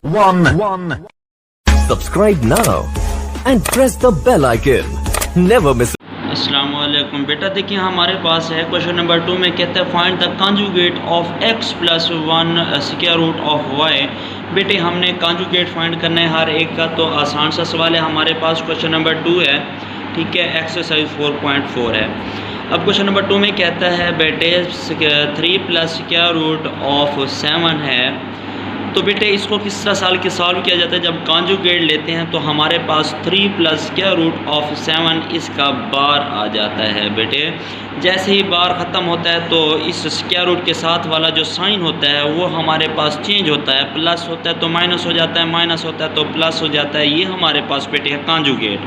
one. Subscribe now and press the bell icon. Never miss. अस्सलाम वालेकुम बेटा, देखिए हमारे पास है क्वेश्चन नंबर 2 में कहता है find the conjugate of x plus 1 square root of y। बेटे हमने कॉन्जुगेट फाइंड करना है हर एक का, तो आसान सा सवाल है हमारे पास। क्वेश्चन नंबर 2 है, ठीक है, एक्सरसाइज 4.4 है। अब क्वेश्चन नंबर 2 में कहता है बेटे 3 प्लस स्क्वायर रूट ऑफ 7 है। तो बेटे इसको किस तरह साल के सॉल्व किया जाता है? जब कॉन्जुगेट लेते हैं तो हमारे पास 3 प्लस स्क्वायर रूट ऑफ 7 इसका बार आ जाता है। बेटे जैसे ही बार ख़त्म होता है तो इस स्क्वायर रूट के साथ वाला जो साइन होता है वो हमारे पास चेंज होता है, प्लस होता है तो माइनस हो जाता है, माइनस होता है तो प्लस हो जाता है। ये हमारे पास बेटे है कॉन्जुगेट।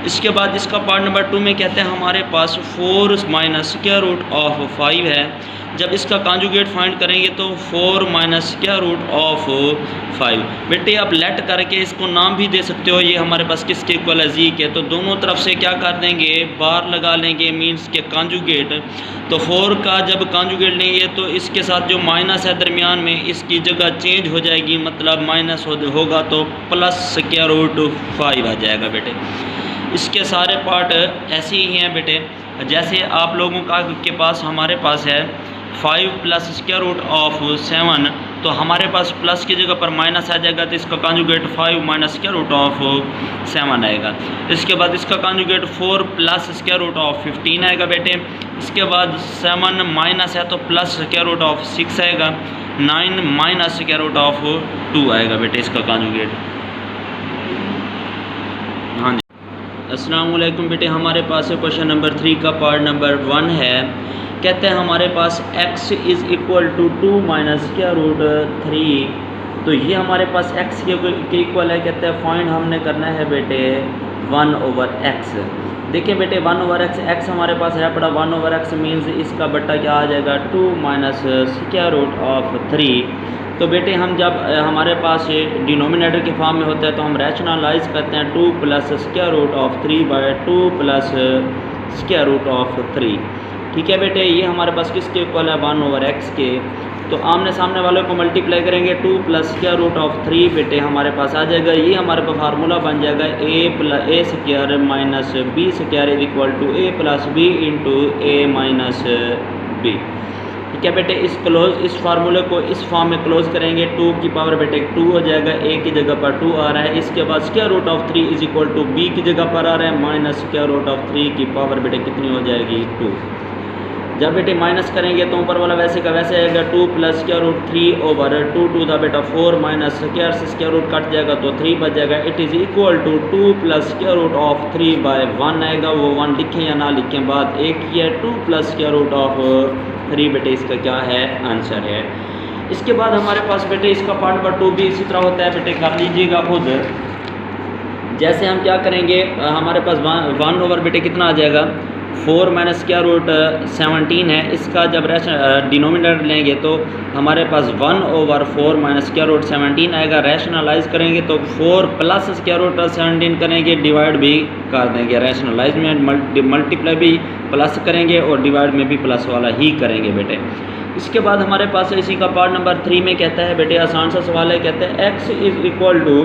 इसके बाद इसका पार्ट नंबर 2 में कहते हैं हमारे पास 4 माइनस स्क्वायर रूट ऑफ 5 है। जब इसका कॉन्जुगेट फाइंड करेंगे तो 4 माइनस स्क्वायर रूट ऑफ 5। बेटे आप लेट करके इसको नाम भी दे सकते हो, ये हमारे पास किसके इक्वल है, जी के। तो दोनों तरफ से क्या कर देंगे, बार लगा लेंगे, मीन्स के कॉन्जुगेट। तो 4 का जब कॉन्जुगेट लेंगे तो इसके साथ जो माइनस है दरमियान में, इसकी जगह चेंज हो जाएगी, मतलब माइनस होगा तो प्लस स्क्वायर रूट 5 आ जाएगा। बेटे इसके सारे पार्ट ऐसे ही हैं बेटे, जैसे आप लोगों के पास हमारे पास है 5 प्लस स्क्वायर रूट ऑफ 7, तो हमारे पास प्लस की जगह पर माइनस आ जाएगा, तो इसका conjugate 5 minus square root of 7 आएगा। इसके बाद इसका conjugate 4 plus square root of 15 आएगा बेटे। इसके बाद 7 माइनस है तो प्लस स्क्वायर रूट ऑफ 6 आएगा, 9 माइनस स्क्वायर रूट ऑफ 2 आएगा बेटे इसका कॉन्जुगेट। हाँ जी, अस्सलाम वालेकुम बेटे, हमारे पास क्वेश्चन नंबर 3 का पार्ट नंबर 1 है। कहते हैं हमारे पास x is equal to 2 minus square root 3। तो ये हमारे पास x के इक्वल है। कहते हैं फाइंड हमने करना है बेटे 1/x। देखिए बेटे 1/x, x हमारे पास है पड़ा 1/x मीन्स इसका बट्टा क्या आ जाएगा 2 माइनस स्क्वायर रूट ऑफ 3। तो बेटे हम जब हमारे पास ये डिनोमिनेटर के फॉर्म में होता है तो हम रैशनलाइज करते हैं 2 plus square root of 3/2 plus square root of 3। ठीक है बेटे, ये हमारे पास किसके इक्वल है 1/x के। तो आमने सामने वाले को मल्टीप्लाई करेंगे 2 प्लस स्क्वायर रूट ऑफ 3 बेटे हमारे पास आ जाएगा। ये हमारे पास फार्मूला बन जाएगा a square minus b square is equal to a plus b into a minus b। ठीक है बेटे, इस फार्मूले को इस फॉर्म में क्लोज करेंगे, 2 की पावर बेटे 2 हो जाएगा, a की जगह पर 2 आ रहा है। इसके बाद square root of 3 is equal to b की जगह पर आ रहा है, माइनस स्क्वायर रूट ऑफ 3 की पावर बेटे कितनी हो जाएगी 2। जब बेटे माइनस करेंगे तो ऊपर वाला वैसे का वैसे आएगा, 2 plus square root 3/2 to the बेटा 4 माइनस स्क्वायर से स्क्वायर रूट कट जाएगा तो 3 बच जाएगा। It is equal to 2 plus square root of 3/1 आएगा। वो 1 लिखें या ना लिखें, बात एक ही है। 2 प्लस स्क्वायर रूट ऑफ 3 बेटे इसका क्या है, आंसर है। इसके बाद हमारे पास बेटे इसका पार्ट नंबर 2 भी इसी तरह होता है बेटे, कर लीजिएगा खुद। जैसे हम क्या करेंगे, हमारे पास 1 बेटे कितना आ जाएगा 4 माइनस स्क्वायर रूट 17 है। इसका जब डिनोमिनेटर लेंगे तो हमारे पास 1/4 माइनस स्क्वायर रूट 17 आएगा। रैशनलाइज करेंगे तो 4 प्लस स्क्वायर रूट 17 करेंगे, डिवाइड भी कर देंगे। रैशनलाइज में मल्टीप्लाई भी प्लस करेंगे और डिवाइड में भी प्लस वाला ही करेंगे बेटे। इसके बाद हमारे पास इसी का पार्ट नंबर 3 में कहता है बेटे, आसान सा सवाल है। कहते हैं x is equal to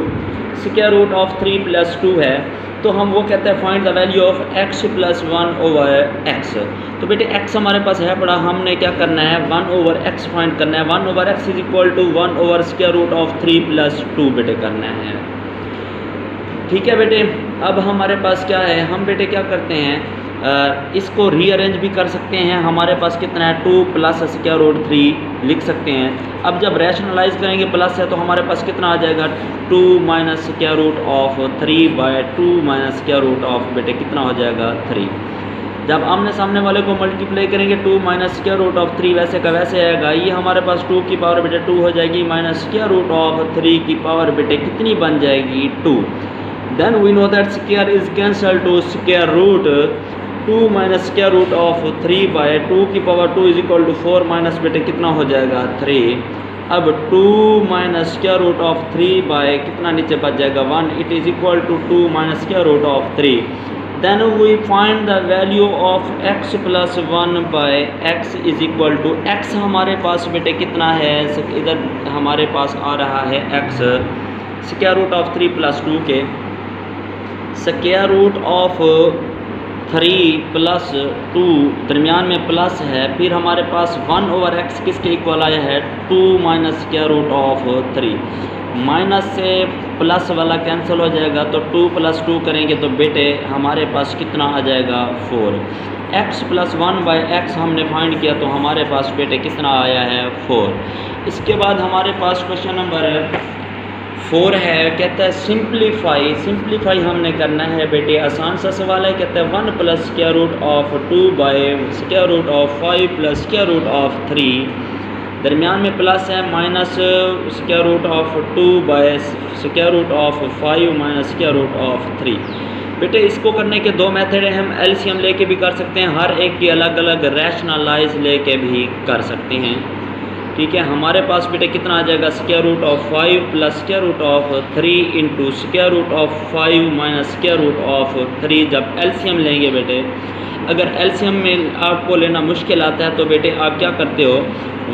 square root of 3 plus 2 है। तो हम वो कहते हैं find the value of x plus 1/x। तो बेटे x हमारे पास है पड़ा, हमने क्या करना है 1/x फाइंड करना है। 1/x इज इक्वल टू 1/स्क्वायर रूट ऑफ 3 प्लस 2 बेटे करना है। ठीक है बेटे, अब हमारे पास क्या है, हम बेटे क्या करते हैं, इसको रीअरेंज भी कर सकते हैं। हमारे पास कितना है 2 प्लस स्क्वायर रूट 3 लिख सकते हैं। अब जब रैशनलाइज करेंगे प्लस है तो हमारे पास कितना आ जाएगा 2 minus square root of 3/2 minus square root of बेटे कितना हो जाएगा 3। जब आमने सामने वाले को मल्टीप्लाई करेंगे 2 माइनस स्क्वायर रूट ऑफ 3 वैसे का वैसे आएगा। ये हमारे पास 2 की पावर बेटे 2 हो जाएगी, माइनस स्क्वायर रूट ऑफ 3 की पावर बेटे कितनी बन जाएगी 2। Then we know that square is cancel to square root 2 minus square root of 3/2 की power 2 is equal to 4 minus बेटे कितना हो जाएगा 3। अब 2 minus square root of 3 by कितना नीचे बच जाएगा 1। It is equal to 2 minus square root of 3। Then we find the value of x plus 1 by x is equal to x हमारे पास बेटे कितना है, इधर हमारे पास आ रहा है x square root of 3 plus 2 के स्क्वायर रूट ऑफ 3 प्लस 2 दरमियान में प्लस है, फिर हमारे पास 1 ओवर x किसके इक्वल आया है 2 minus square root of 3। Minus से प्लस वाला कैंसिल हो जाएगा तो 2 प्लस 2 करेंगे तो बेटे हमारे पास कितना आ जाएगा 4। x प्लस 1 बाई एक्स हमने फाइंड किया तो हमारे पास बेटे कितना आया है 4। इसके बाद हमारे पास क्वेश्चन नंबर 4 है, कहता है सिंप्लीफाई हमने करना है बेटे, आसान सा सवाल है। कहता है 1 plus square root of 2 by square root of 5 plus square root of 3, दरमियान में प्लस है, minus square root of 2 by square root of 5 minus square root of 3। बेटे इसको करने के दो मेथड हैं, हम एलसीएम लेके भी कर सकते हैं, हर एक की अलग अलग रैशनलाइज लेके भी कर सकते हैं। ठीक है, हमारे पास बेटे कितना आ जाएगा square root of 5 plus square root of 3 into square root of 5 minus square root of 3। जब एलसीएम लेंगे बेटे, अगर एलसीएम में आपको लेना मुश्किल आता है तो बेटे आप क्या करते हो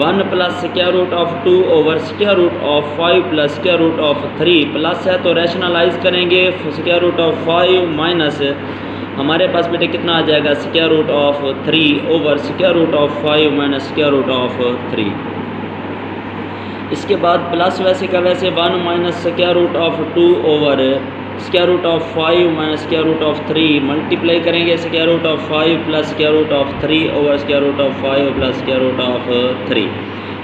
1 plus square root of 2 over square root of 5 plus square root of 3, plus है तो रैशनलाइज करेंगे स्क्वायर रूट ऑफ 5 माइनस हमारे पास बेटे कितना आ जाएगा square root of 3 over square root of 5 minus square root of 3। इसके बाद प्लस वैसे का वैसे 1 minus square root of 2 over square root of 5 minus square root of 3, multiply करेंगे square root of 5 plus square root of 3 over square root of 5 plus square root of 3।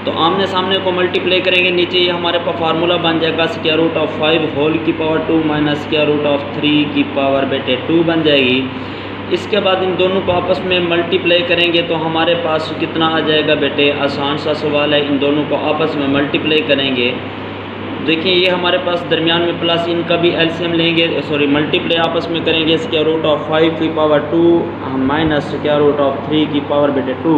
तो आमने सामने को मल्टीप्लाई करेंगे, नीचे ये हमारे पास फार्मूला बन जाएगा स्क्वायर रूट ऑफ 5 होल की power 2 minus square root of 3 की पावर बेटे 2 बन जाएगी। इसके बाद इन दोनों को आपस में मल्टीप्लाई करेंगे तो हमारे पास कितना आ जाएगा बेटे, आसान सा सवाल है, इन दोनों को आपस में मल्टीप्लाई करेंगे। देखिए ये हमारे पास दरमियान में प्लस, इनका भी एलसीएम लेंगे, सॉरी मल्टीप्लाई आपस में करेंगे स्क्वायर रूट ऑफ 5 की power 2 minus square root of 3 की पावर बेटे 2।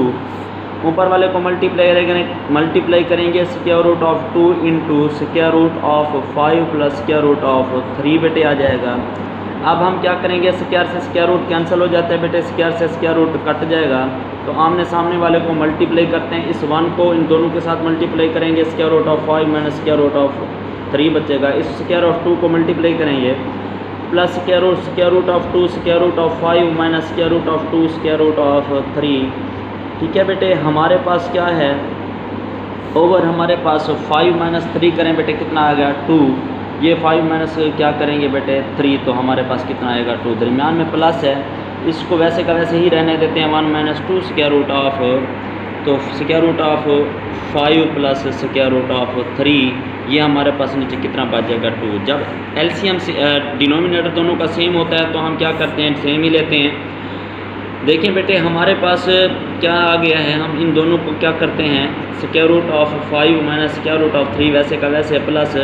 ऊपर वाले को मल्टीप्लाई करेंगे square root of 2 into square root of 5 plus square root of 3 बेटे आ जाएगा। अब हम क्या करेंगे, स्क्वायर से स्क्वायर रूट कैंसिल हो जाता है बेटे, स्क्वायर से स्क्वायर रूट कट जाएगा, तो आमने सामने वाले को मल्टीप्लाई करते हैं, इस 1 को इन दोनों के साथ मल्टीप्लाई करेंगे square root of 5 minus square root of 3 बचेगा। इस स्क्वायर ऑफ 2 को मल्टीप्लाई करेंगे plus square root of 2 square root of 5 minus square root of 2 square root of 3। ठीक है बेटे, हमारे पास क्या है ओवर हमारे पास 5 माइनस 3 करें बेटे कितना आ गया 2, ये 5 माइनस क्या करेंगे बेटे 3, तो हमारे पास कितना आएगा 2। दरमियान में प्लस है, इसको वैसे का वैसे ही रहने देते हैं 1 माइनस 2 स्क्वायर रूट ऑफ, तो square root of 5 plus square root of 3, ये हमारे पास नीचे कितना बच जाएगा 2। जब एलसीएम से डिनोमिनेटर दोनों का सेम होता है तो हम क्या करते हैं सेम ही लेते हैं। देखिए बेटे हमारे पास क्या आ गया है, हम इन दोनों को क्या करते हैं square root of 5 minus square root of 3 वैसे का वैसे प्लस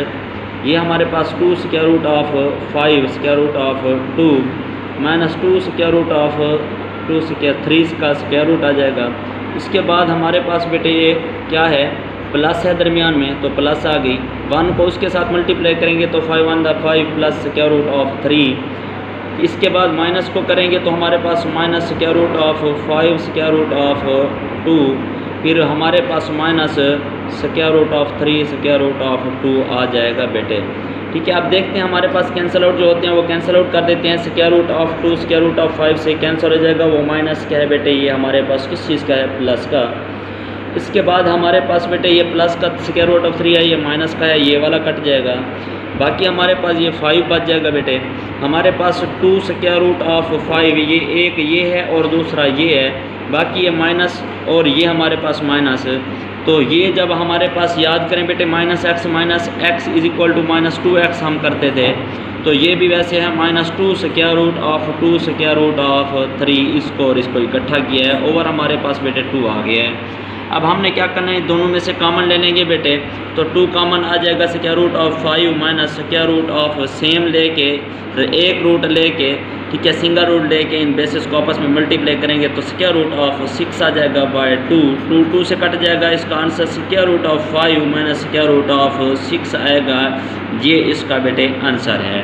ये हमारे पास 2 square root of 5 square root of 2 minus 2 square root of 2 square 3 का स्क्वायर रूट आ जाएगा। इसके बाद हमारे पास बेटे ये क्या है प्लस है दरमियान में, तो प्लस आ गई, 1 को उसके साथ मल्टीप्लाई करेंगे तो 5 1 5 प्लस स्क्वायर रूट ऑफ 3। इसके बाद माइनस को करेंगे तो हमारे पास minus square root of 5 square root of 2, फिर हमारे पास minus square root of 3 square root of 2 आ जाएगा बेटे। ठीक है, आप देखते हैं हमारे पास कैंसिल आउट जो होते हैं वो कैंसिल आउट कर देते हैं, square root of 2 square root of 5 से कैंसिल हो जाएगा, वो माइनस क्या है बेटे ये हमारे पास किस चीज़ का है प्लस का। इसके बाद हमारे पास बेटे ये प्लस का स्क्वायर रूट ऑफ 3 है, ये माइनस का है, ये वाला कट जाएगा, बाकी हमारे पास ये 5 बच जाएगा बेटे। हमारे पास 2 स्क्वायर रूट ऑफ 5 ये एक ये है और दूसरा ये है, बाकी ये माइनस और ये हमारे पास माइनस, तो ये जब हमारे पास याद करें बेटे minus x is equal to minus 2x हम करते थे, तो ये भी वैसे है minus 2 square root of 2 square root of 3, इसको और इसको इकट्ठा किया है, ओवर हमारे पास बेटे 2 आ गया है। अब हमने क्या करना है दोनों में से कॉमन ले लेंगे बेटे, तो 2 कॉमन आ जाएगा, square root of 5 minus square root of same लेके एक रूट लेके, ठीक है, सिंगल रूट लेके इन बेसिस को आपस में मल्टीप्लाई करेंगे तो स्क्वायर रूट ऑफ 6 आ जाएगा बाय 2 से कट जाएगा, इसका answer square root of 5 minus square root of 6 आएगा, ये इसका बेटे आंसर है।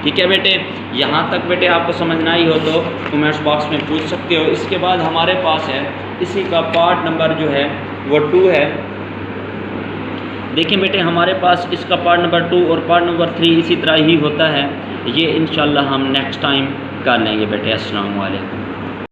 ठीक है बेटे, यहाँ तक बेटे आपको समझना ही हो तो कमेंट्स बॉक्स में पूछ सकते हो। इसके बाद हमारे पास है इसी का पार्ट नंबर जो है वो 2 है। देखें बेटे हमारे पास इसका पार्ट नंबर 2 और पार्ट नंबर 3 इसी तरह ही होता है। ये इंशाल्लाह हम नेक्स्ट टाइम कर लेंगे बेटे। अस्सलाम वालेकुम।